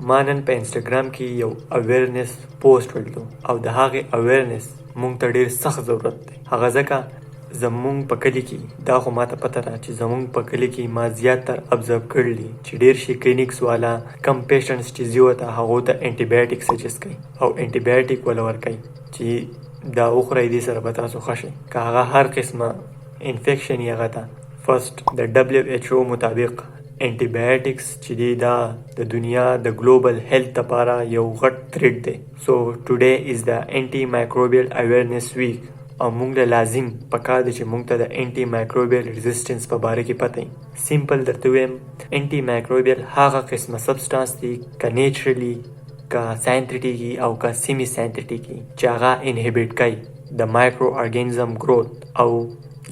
ما نن په انسټاګرام کې یو اویرنس پوسټ ولیدو او د هغې اویرنس مونږ ته ډېر سخت ضرورت دی. هغه ځکه زمونږ په کلي کې دا خو ماته پته ده چې زمونږ په کلي کې ما زیاتر ابزرو کړي چې ډېر شي کلینیکس والا کم پیشنټس چې ځي ورته هغو ته انټي بایوټیک سجست کوي او انټي بایوټیک وله ورکوي چې دا وخورئ دې سره به تاسو ښه شئ. که هغه هر قسمه انفیکشن یې هغه ته فرسټ د WHO مطابق انټي بایوټیکس چې دی دا د دنیا د ګلوبل هیلث لپاره یو غټ تھریټ دی. سو ټوډے از د انټي مایکروبیل اویرنس ویک او موږ له لازم پکار دی چې موږ ته د انټي مایکروبیل ریزسټنس په باره کې پته وي. سیمپل درته ویم انټي مایکروبیل هغه قسمه سبسټانس دی که نیچرلی که ساینتیټیکي او که سیمی ساینتیټیکي چې هغه انهبیټ کوي د مایکرو ارګانیزم گروث او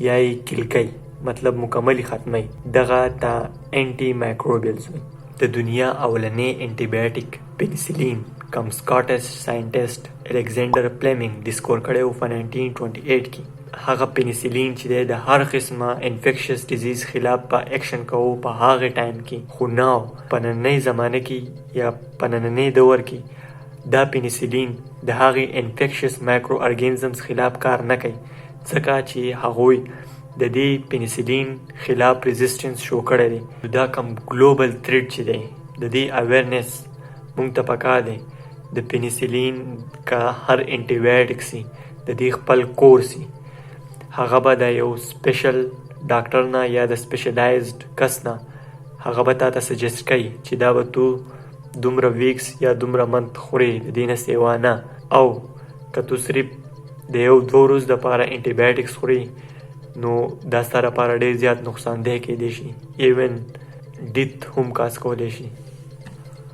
یا یې کیل کوي، مطلب مکملی ختمی. دغه تا انټي مایکروبیلز وي. د دنیا اولنی انټي بایوټیک پینسیلین کم سکاټش ساینټیسټ الکساندر فلیمنګ ډسکور کړی و په 1928 کې. هغه پینسیلین چې دی د هر قسمه انفیکشس ډیزیز خلاف په ایکشن کوو په هغه ټایم کې، خو ناو په نننۍ زمانه کې یا په نننۍ دور کې دا پینسیلین د هغې انفیکشس مایکرو ارګانیزمز خلاف کار نه کوي، ځکه چې هغوی د دې پینسیلین خلاف ریزسټنس شو کړی دی. دا کم ګلوبل تھریټ چې دی د دې اویرنس مونږ ته پکار دی. د پینسیلین که هر انټي بایوټیک سي د دې خپل کور سي، هغه به د یو سپیشل ډاکټر نه یا د سپیشلایزډ کس نه هغه به تا ته سجست کوي چې دا به تو دومره ویکس یا دومره منت خورې، د دې نه سیوا نه. او که تو صرف د یو 2 ورځو دپاره انټي بایوټیکس خوري نو دا ستا لپاره ډېر زیات نقصان دی کیدی شي، ایون ډیت هم کاز کولی شي.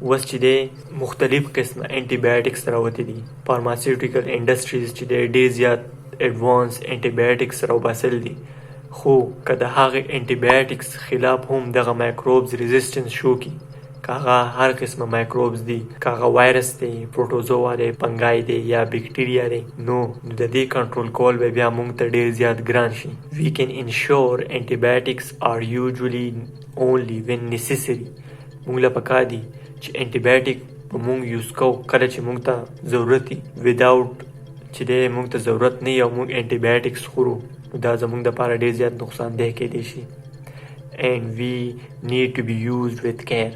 اوس چې دی مختلف قسمه انټي بایوټیکس راوتي دي، فارماسیوټیکل انډسټریز چې دی ډېر زیات ایډوانس انټي بایوټیکس راوباسل دي، خو که د هغې انټي بایوټیکس خلاف هم دغه مایکروبز ریزسټنس شو کی، که هغه هر قسمه مایکروبز دي، که هغه وایرس دی، پروټوزوا دی، فنګای دی یا بیکټیریا دی، نو د دې کنټرول کول به بیا موږ ته ډېر زیات ګران شي. We can ensure antibiotics are usually only when necessary. موږ له پکار دي چې انټي بایوټیک به موږ یوز کوو کله چې موږ ته ضرورت وي، without چې دی موږ ته ضرورت نه وي او موږ انټي بایوټیکس خورو نو دا زموږ دپاره ډېر زیات نقصان دی کیدی شي. And we need to be used with care.